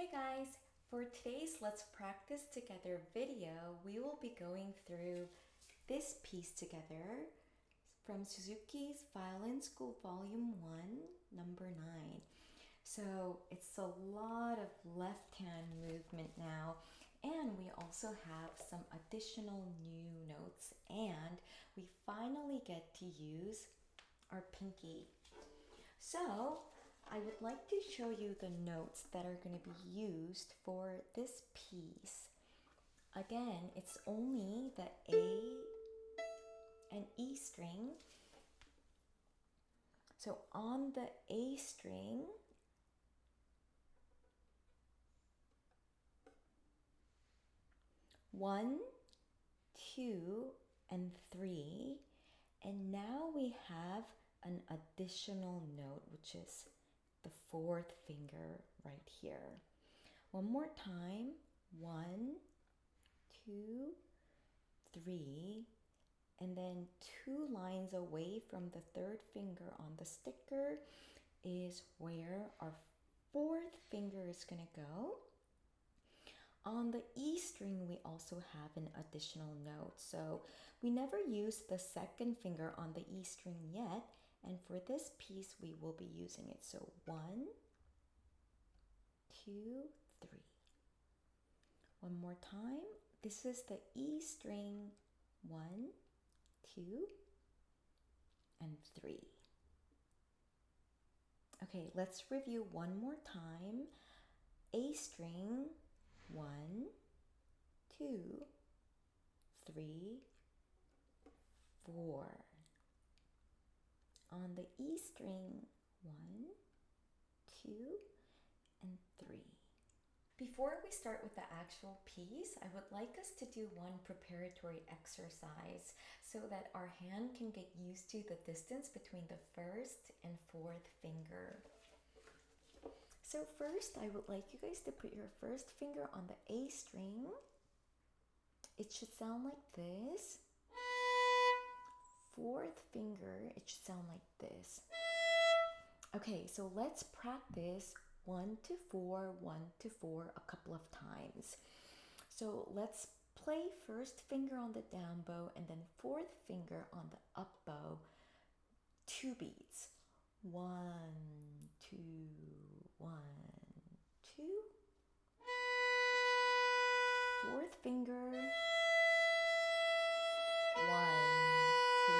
Hey guys, for today's Let's Practice Together video, we will be going through this piece together from Suzuki's Violin School Volume 1, number 9. So it's a lot of left hand movement now, and we also have some additional new notes, and we finally get to use our pinky. So I would like to show you the notes that are going to be used for this piece. Again, it's only the A and E string. So on the A string, one, two, and three. And now we have an additional note, which is the fourth finger right here. One more time. 1, 2, 3, and then 2 lines away from the third finger on the sticker is where our fourth finger is going to go. On the E string, we also have an additional note. So we never used the second finger on the E string yet. And for this piece, we will be using it. So 1, 2, 3. One more time. This is the E string. 1, 2, and 3. Okay, let's review one more time. A string. 1, 2, 3, 4. On the E string, 1, 2, and 3. Before we start with the actual piece, I would like us to do one preparatory exercise so that our hand can get used to the distance between the first and fourth finger. So first, I would like you guys to put your first finger on the A string. It should sound like this. Fourth finger, it should sound like this. Okay, so let's practice 1 to 4, 1 to 4 a couple of times. So let's play first finger on the down bow and then fourth finger on the up bow. 2 beats. 1, 2, 1, 2. Fourth finger. 1, 2, 2.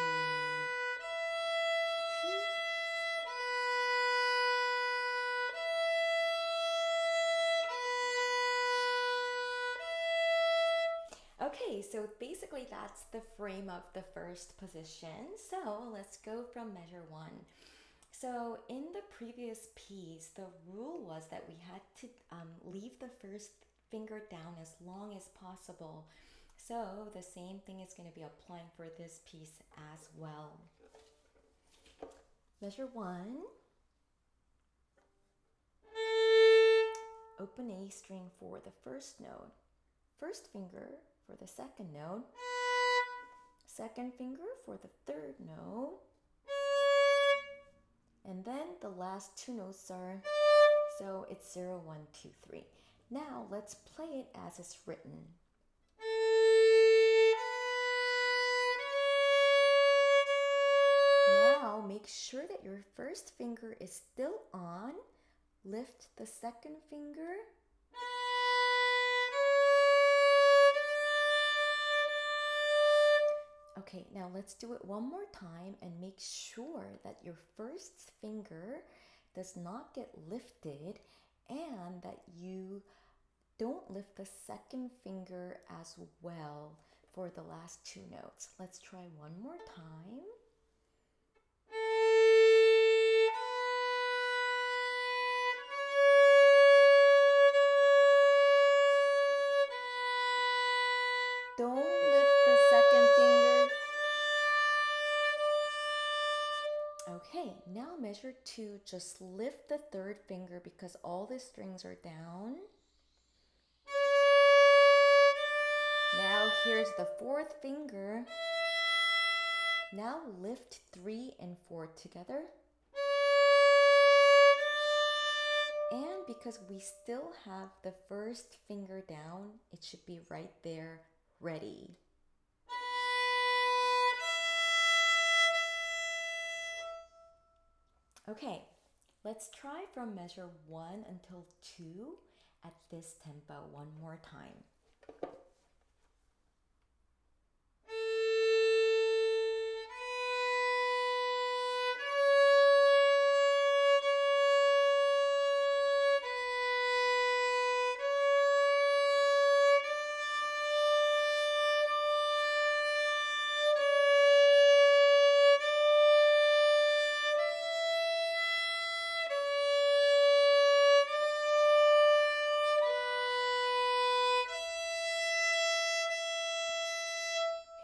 Okay, so basically that's the frame of the first position. So let's go from measure 1. So in the previous piece, the rule was that we had to leave the first finger down as long as possible. So the same thing is going to be applying for this piece as well. Measure 1. Open A string for the first note. First finger for the second note. Second finger for the third note. And then the last 2 notes are, so it's 0, 1, 2, 3. Now let's play it as it's written. Now make sure that your first finger is still on. Lift the second finger. Okay, now let's do it one more time and make sure that your first finger does not get lifted and that you don't lift the second finger as well for the last 2 notes. Let's try one more time. Don't lift the second finger. Okay, now measure 2. Just lift the third finger because all the strings are down. Now here's the fourth finger. Now lift 3 and 4 together. And because we still have the first finger down, it should be right there, ready. Okay, let's try from measure 1 until 2 at this tempo one more time.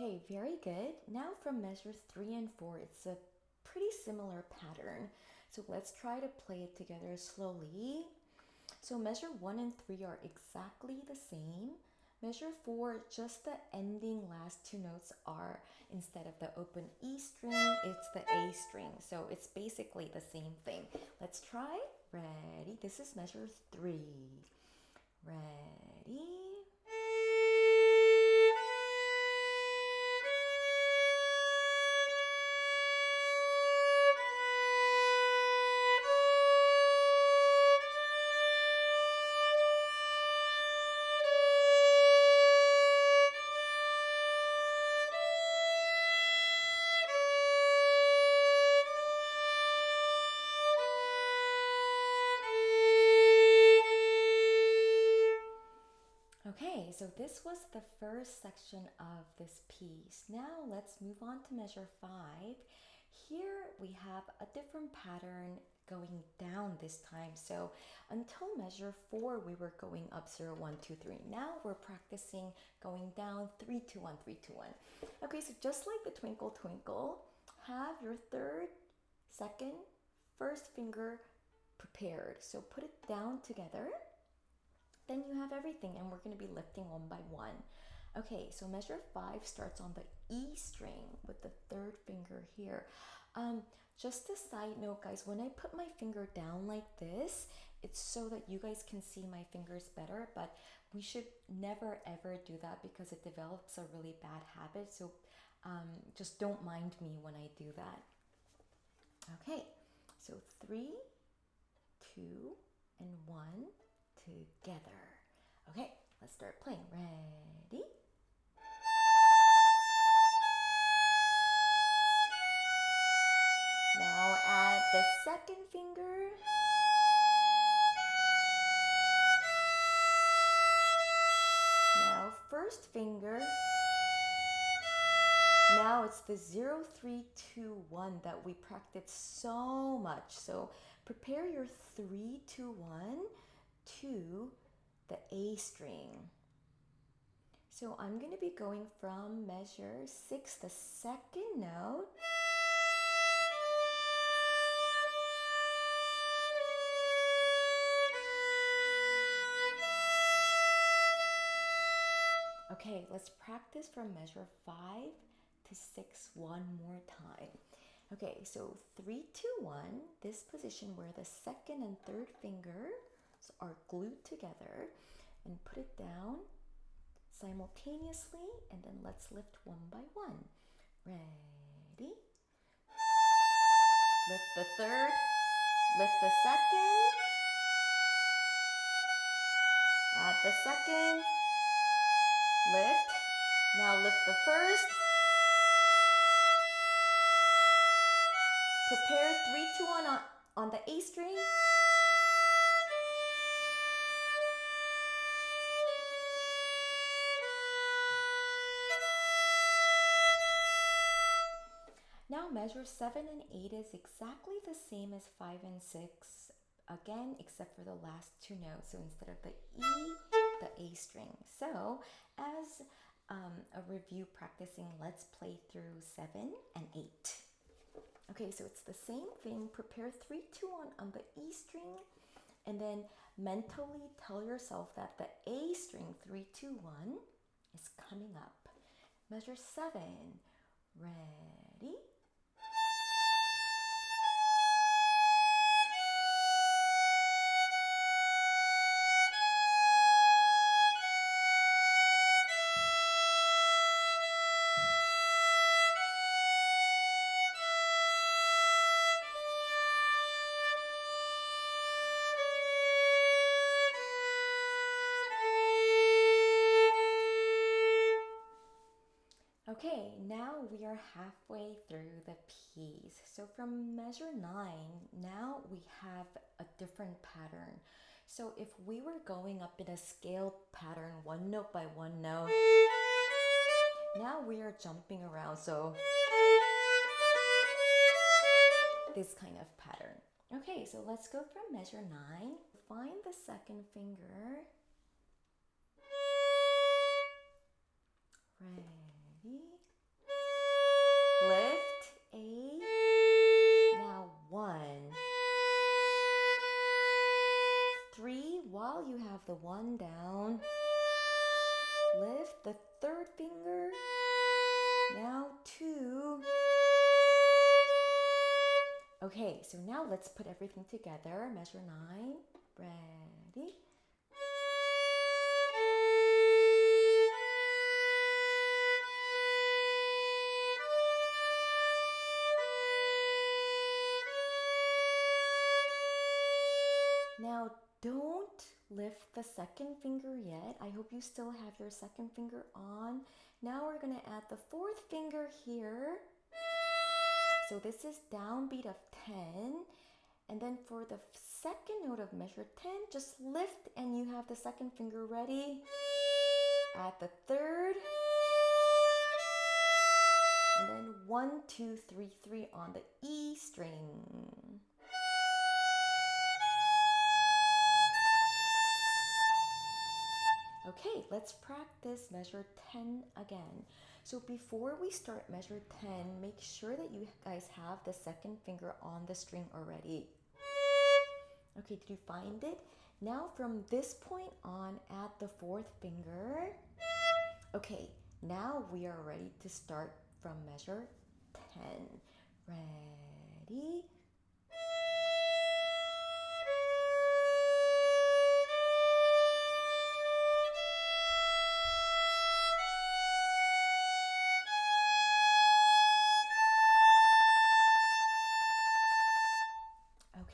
Okay, very good. Now from measures 3 and 4, it's a pretty similar pattern. So let's try to play it together slowly. So measure 1 and 3 are exactly the same. Measure 4, just the ending last two notes are, instead of the open E string, it's the A string. So it's basically the same thing. Let's try. Ready? This is measure 3. Ready? Okay, so this was the first section of this piece. Now let's move on to measure 5. Here we have a different pattern going down this time. So until measure 4, we were going up 0, 1, 2, 3. Now we're practicing going down 3, 2, 1, 3, 2, 1. Okay, so just like the twinkle, twinkle, have your third, second, first finger prepared. So put it down together. Then you have everything, and we're going to be lifting one by one. Okay, so measure 5 starts on the E string with the third finger here. Just a side note, guys, when I put my finger down like this, it's so that you guys can see my fingers better, but we should never ever do that because it develops a really bad habit. So just don't mind me when I do that. Okay, so 3, 2, and 1. Together. Okay, let's start playing. Ready? Now add the second finger. Now first finger. Now it's the 0, 3, 2, 1 that we practiced so much. So prepare your 3, 2, 1 to the A string. So I'm going to be going from measure 6, the second note, okay, let's practice from measure 5 to 6 one more time. Okay, so 3, 2, 1, this position where the second and third fingers are glued together, and put it down simultaneously, and then let's lift one by one. Ready? Lift the third, lift the second, add the second, lift, now lift the first, prepare 3, 2, 1 on the A string, now measure 7 and 8 is exactly the same as 5 and 6, again, except for the last two notes. So instead of the E, the A string. So as a review practicing, let's play through 7 and 8. Okay, so it's the same thing. Prepare 3, 2, 1 on the E string, and then mentally tell yourself that the A string, 3, 2, 1, is coming up. Measure 7. Ready? now we are halfway through the piece. So from measure 9, now we have a different pattern. So if we were going up in a scale pattern, one note by one note, now we are jumping around, so this kind of pattern. Okay, so let's go from measure 9. Find the second finger. Ready? Lift, A. Now 1. 3, while you have the 1 down. Lift the third finger. Now 2. Okay, so now let's put everything together. Measure 9. Ready? Now don't lift the second finger yet. I hope you still have your second finger on. Now we're going to add the fourth finger here. So this is downbeat of 10. And then for the second note of measure 10, just lift and you have the second finger ready. Add the third. And then 1, 2, 3, 3 on the E string. Okay, let's practice measure 10 again. So before we start measure 10, make sure that you guys have the second finger on the string already. Okay, did you find it? Now from this point on, add the fourth finger. Okay, now we are ready to start from measure 10. Ready?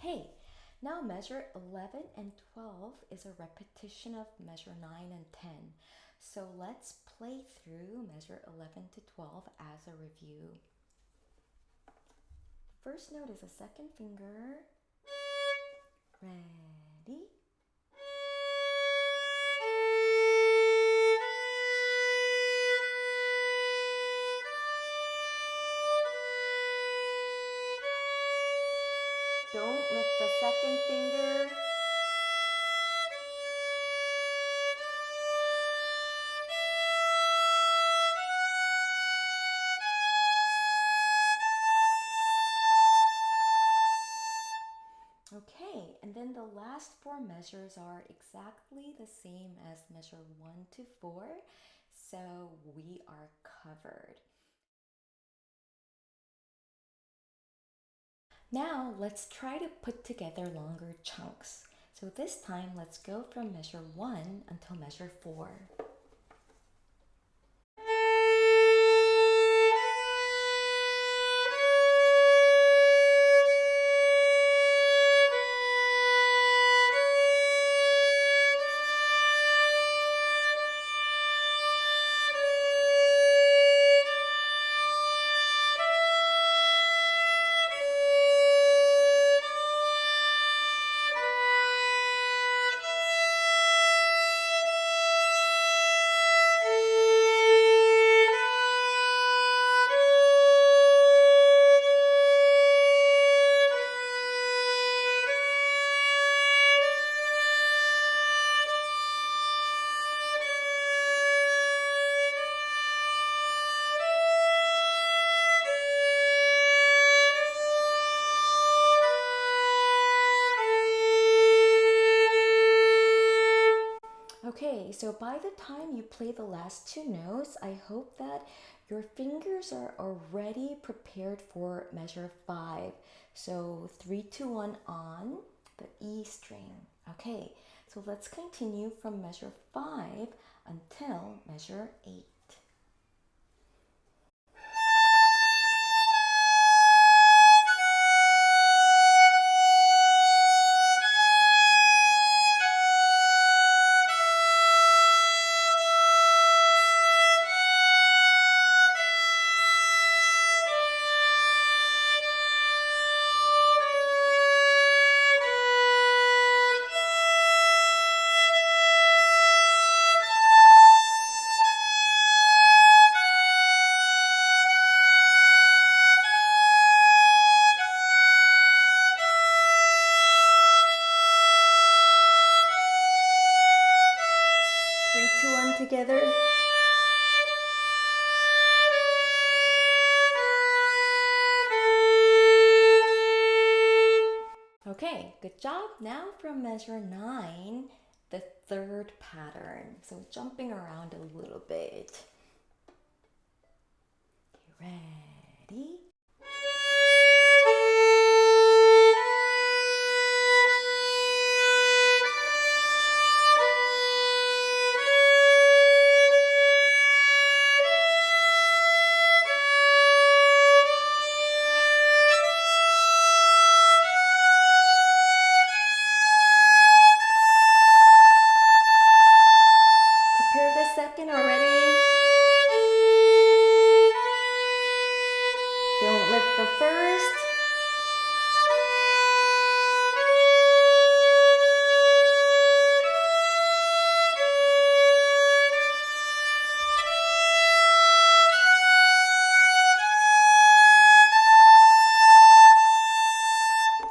Okay, now measure 11 and 12 is a repetition of measure 9 and 10. So let's play through measure 11 to 12 as a review. First note is a second finger. Ready? Don't lift the second finger. Okay, and then the last 4 measures are exactly the same as measure 1 to 4, so we are covered. Now let's try to put together longer chunks. So this time let's go from measure 1 until measure 4. Okay, so by the time you play the last 2 notes, I hope that your fingers are already prepared for measure 5. So 3, 2, 1 on the E string. Okay, so let's continue from measure 5 until measure 8. together. Okay, good job. Now from measure 9, the third pattern. So jumping around a little bit. Ready? Prepare the second already. Don't lift the first.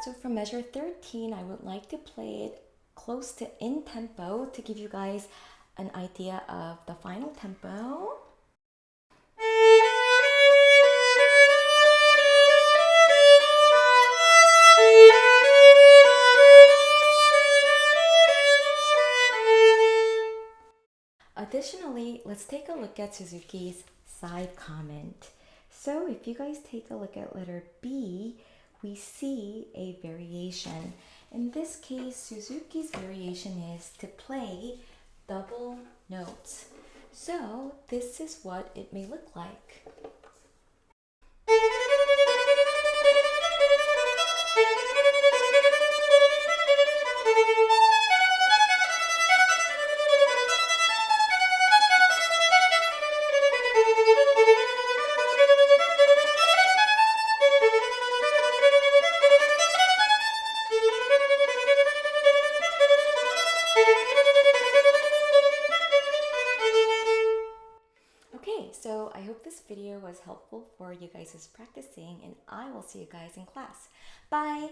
So for measure 13, I would like to play it close to in tempo to give you guys an idea of the final tempo. Additionally, let's take a look at Suzuki's side comment. So if you guys take a look at letter B, we see a variation. In this case, Suzuki's variation is to play double notes. So this is what it may look like. Okay, so I hope this video was helpful for you guys practicing, and I will see you guys in class. Bye!